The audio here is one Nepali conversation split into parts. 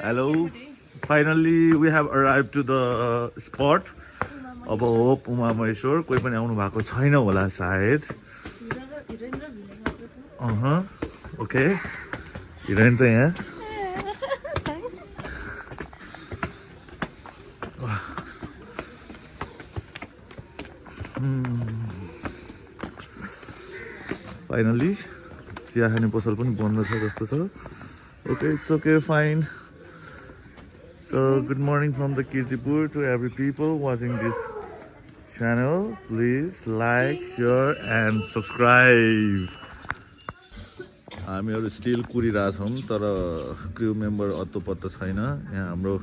Hello. Finally, we have arrived to the spot. अब होप उमा महेश्वर कोही पनि आउनु भएको छैन होला सायद. ओके. हिरोइन त यहाँ. Finally, चिया खाने पसल पनि बन्द छ जस्तो छ. Okay, it's okay, fine. So, good morning from the Kirtipur to every people watching this channel. Please like, share and subscribe. हामीहरु स्टिल कुरिरहेछौं तर क्रू मेम्बर अत्तो पत्तो छैन. यहाँ हाम्रो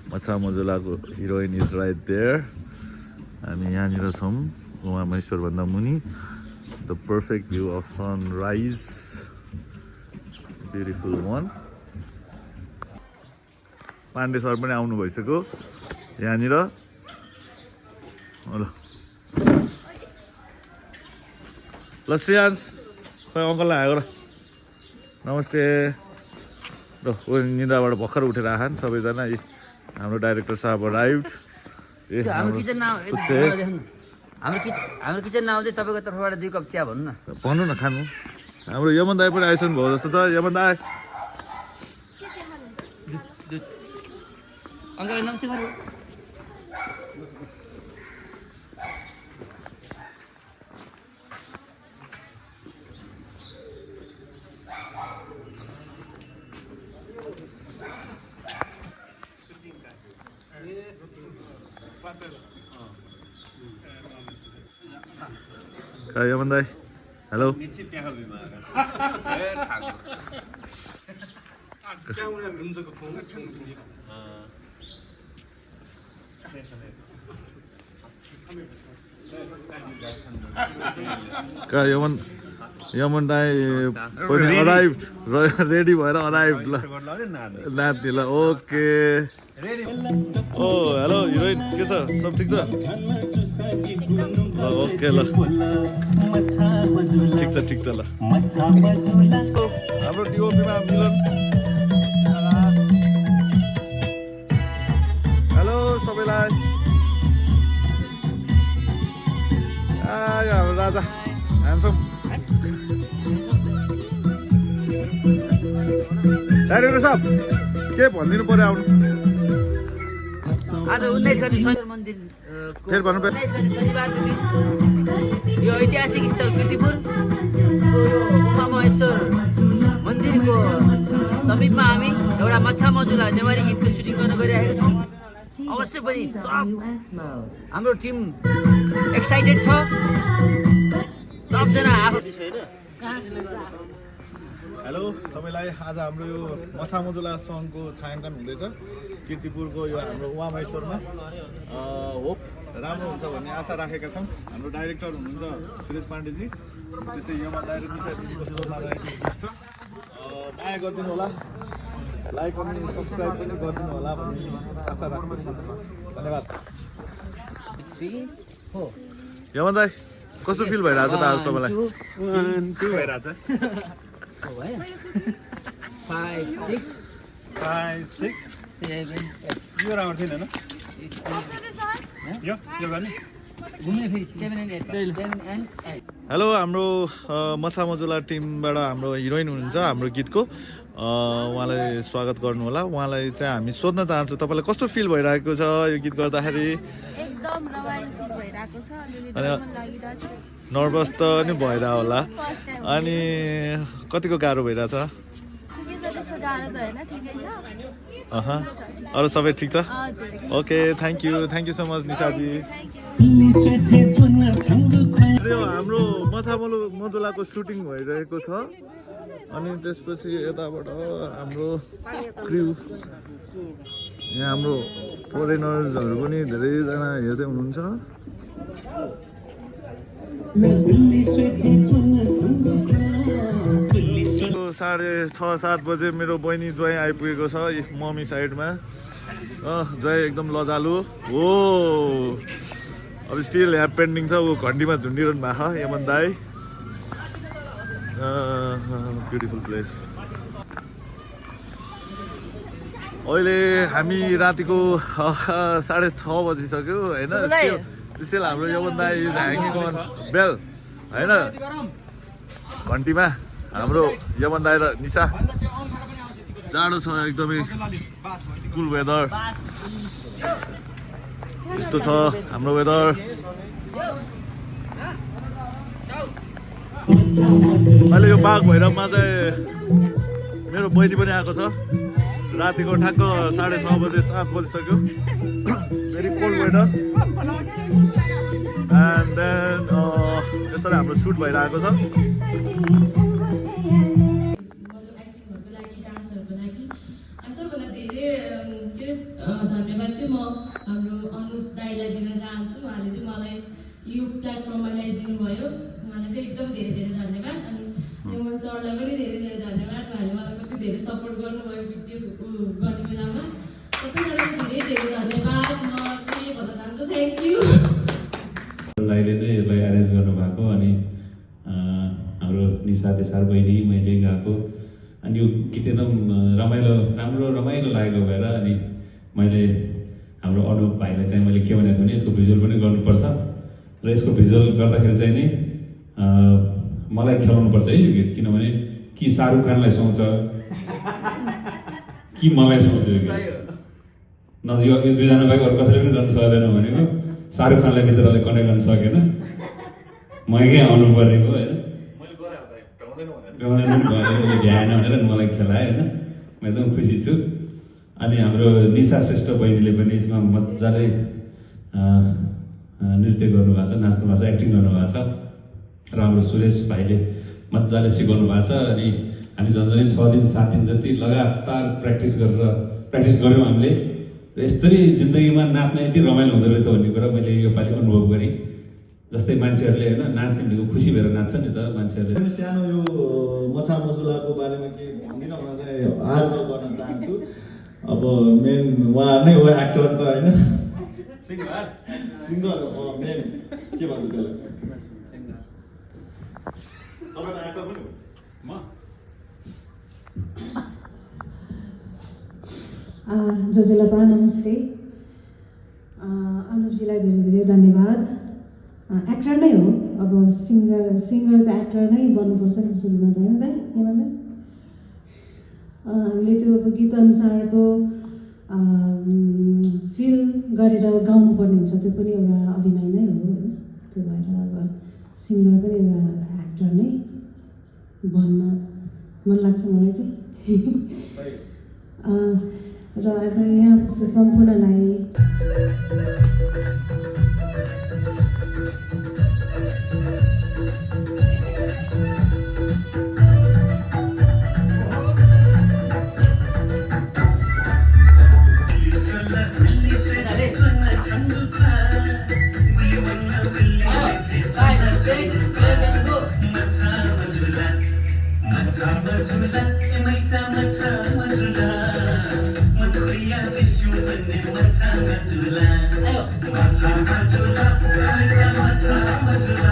मछा मजुलाको हिरोइन इज राइट देयर. हामी यहाँनिर छौं उमा महेश्वर भन्दा मुनि. The perfect view of sunrise. Beautiful one. Pandey sir पनि आउनु भइसक्यो यहाँनिर. ल ल श्रेयांश खै अङ्कललाई आएको र. नमस्ते. ल निन्द्राबाट भर्खर उठेर आछन् सबैजना. हाम्रो डाइरेक्टर साहब अराइभ्ड. हाम्रो किचन नआउँदै तपाईँको तर्फबाट 2 कप चिया भन्नु न. भन्नु न खानु. हाम्रो यमन दाई पनि आइसक्नु भयो जस्तो छ. यमन दाई अङ्कल नमस्ते गर्नु. यमन दाई हेलो. यमन दाई पनि अराइभ्ड रेडी भएर अराइभ्ड. ल नाच्ने ल. ओके. ओ हेलो हिरोइन के छ सब ठिक छ. ओके ल ठिक छ ल. हाम्रो डिओपीमा मिलन. हेलो सबैलाई. हाम्रो राजा ह्यान्डसम डाइरेक्टर साहब के भनिदिनु पर्यो आउनु. आज 19 गते शनिबार मन्दिर फेरि भन्नु पर्यो. 19 गते शनिबारको दिन यो ऐतिहासिक स्थल कीर्तिपुर उमा महेश्वर मन्दिरको समीपमा हामी एउटा मच्छा मजुला नेवारी गीतको सुटिङ गर्न गइरहेका छौँ. अवश्य पनि सब हाम्रो टिम एक्साइटेड छ. सबजना आफू. हेलो सबैलाई. आज हाम्रो यो मछा मजुला सङ्घको छायाङ्कन हुँदैछ कीर्तिपुरको यो हाम्रो उमा महेश्वरमा. होप राम्रो हुन्छ भन्ने आशा राखेका छौँ. हाम्रो डाइरेक्टर हुनुहुन्छ सुरेश पाण्डेजी. त्यस्तै यमा डाइरेक्ट निशा दिदीको सोमा रहेको छ. माया गरिदिनु होला. लाइक अनि सब्सक्राइब पनि गरिदिनु होला भन्ने आशा राख्दछु. धन्यवाद. यमन दाई कस्तो फिल भइरहेको छ त आज तपाईँलाई. 1 2 भइरहेछ. 5 6 7 8 यो राम्रो थिएन यो गर्ने घुम्ने फेरि 7 and 8. हेलो हाम्रो मछा मजुला टिमबाट हाम्रो हिरोइन हुनुहुन्छ हाम्रो गीतको. उहाँलाई स्वागत गर्नु होला. उहाँलाई चाहिँ हामी सोध्न चाहन्छौँ तपाईँलाई कस्तो फिल भइरहेको छ यो गीत गर्दाखेरि. एकदम रमाइलो फिल भइरहेको छ. अलिअलि डर पनि लागिरहेछ. नर्भस त नि भइरहेको होला. अनि कतिको गाह्रो भइरहेछ. ठिकै छ. त्यस्तो गाह्रो त होइन. ठिकै छ. अरू सबै ठिक छ. Okay thank you so much Nishaji. हाम्रो मछा मजुलाको सुटिङ भइरहेको छ. अनि त्यसपछि यताबाट हाम्रो क्रू यहाँ हाम्रो फोरेनर्सहरू पनि धेरैजना हेर्दै हुनुहुन्छ. 6:30-7 बजे मेरो बहिनी ज्वाइँ आइपुगेको छ मम्मी साइडमा. ज्वाइँ एकदम लजालु हो. अब स्टिल यहाँ पेन्डिङ छ. ऊ घन्टीमा झुन्डिरहनु भएको छ यमन दाई. Beautiful place. अहिले हामी रातिको 6:30 बजिसक्यो होइन स्टिल हाम्रो योभन्दा इज ह्याङ्गिङ अन बेल होइन घन्टीमा हाम्रो योभन्दा र निशा जाडो छ एकदमै कुल वेदर यस्तो छ हाम्रो वेदर अहिले यो बाघ भैरवमा चाहिँ मेरो बहिनी पनि आएको छ रातिको ठ्याक्क 6:30 बजे 7 बजिसक्यो very cold weather and then यसरी हाम्रो सुट भइरहेको छ धन्यवाद चाहिँ म हाम्रो अनुप दाईलाई दिन चाहन्छु उहाँले चाहिँ मलाई यो प्लेटफर्ममा ल्याइदिनु भयो उहाँलाई चाहिँ एकदम धेरै धेरै धन्यवाद अनि हेमन सरलाई पनि धेरै धेरै धन्यवाद उहाँले मलाई कति धेरै सपोर्ट गर्नुभयो भिडियो गर्ने बेलामा सबैजनालाई धेरै धेरै धन्यवाद म चाहिँ भन्न चाहन्छु थ्याङ्क यू दाइले नै यसलाई एरेन्ज गर्नुभएको अनि हाम्रो निशा देसार बहिनी मैले गाएको अनि यो गीत एकदम रमाइलो लागेको भएर अनि मैले हाम्रो अनुप भाइलाई चाहिँ मैले के भनेको थिएँ भने यसको भिजुअल पनि गर्नुपर्छ र यसको भिजुअल गर्दाखेरि चाहिँ नि मलाई खेलाउनुपर्छ है यो गीत किनभने कि शाहरुख खानलाई सुहाउँछ कि मलाई सुहाउँछ यो गीत न यो दुईजना बाहेक अरू कसैले पनि गर्न सक्दैन भनेको शाहरुख खानलाई बिचरालाई कनेक्ट गर्न सकेन मैकै आउनु परेको होइन गाउँदैन पनि भयो भ्याएन भनेर मलाई खेलाएँ होइन म एकदम खुसी छु अनि हाम्रो निशा श्रेष्ठ बहिनीले पनि यसमा मजाले नृत्य गर्नुभएको छ नाच्नु भएको छ एक्टिङ गर्नुभएको छ र हाम्रो सुरेश भाइले मजाले सिकाउनु भएको छ अनि हामी झन्झनै 6 दिन 7 दिन जति लगातार प्र्याक्टिस गऱ्यौँ हामीले र यसरी जिन्दगीमा नाच्न यति रमाइलो हुँदो रहेछ भन्ने कुरा मैले योपालि अनुभव गरेँ जस्तै मान्छेहरूले होइन नाच्ने भनेको खुसी भएर नाच्छ नि त मान्छेहरूले सानो यो मछा मजुलाको बारेमा के भन्दिनँ भने चाहिँ आग्रह गर्न चाहन्छु अब मेन उहाँ नै हो एक्टर त होइन सिङ्गर हो मेन के भन्छु त्यसलाई तपाईँ एक्टर पनि हो जोजेलपा नमस्ते अनुपजीलाई धेरै धेरै धन्यवाद एक्टर नै हो अब सिङ्गर त एक्टर नै बन्नुपर्छ नि सुरुमा त होइन दाइ के भन्दा हामीले त्यो गीत अनुसारको फिल गरेर गाउनुपर्ने हुन्छ त्यो पनि एउटा अभिनय नै हो होइन त्यो भएर अब सिङ्गर पनि एउटा एक्टर नै भन्न मन लाग्छ मलाई चाहिँ र आज यहाँ सम्पूर्णलाई Ayo.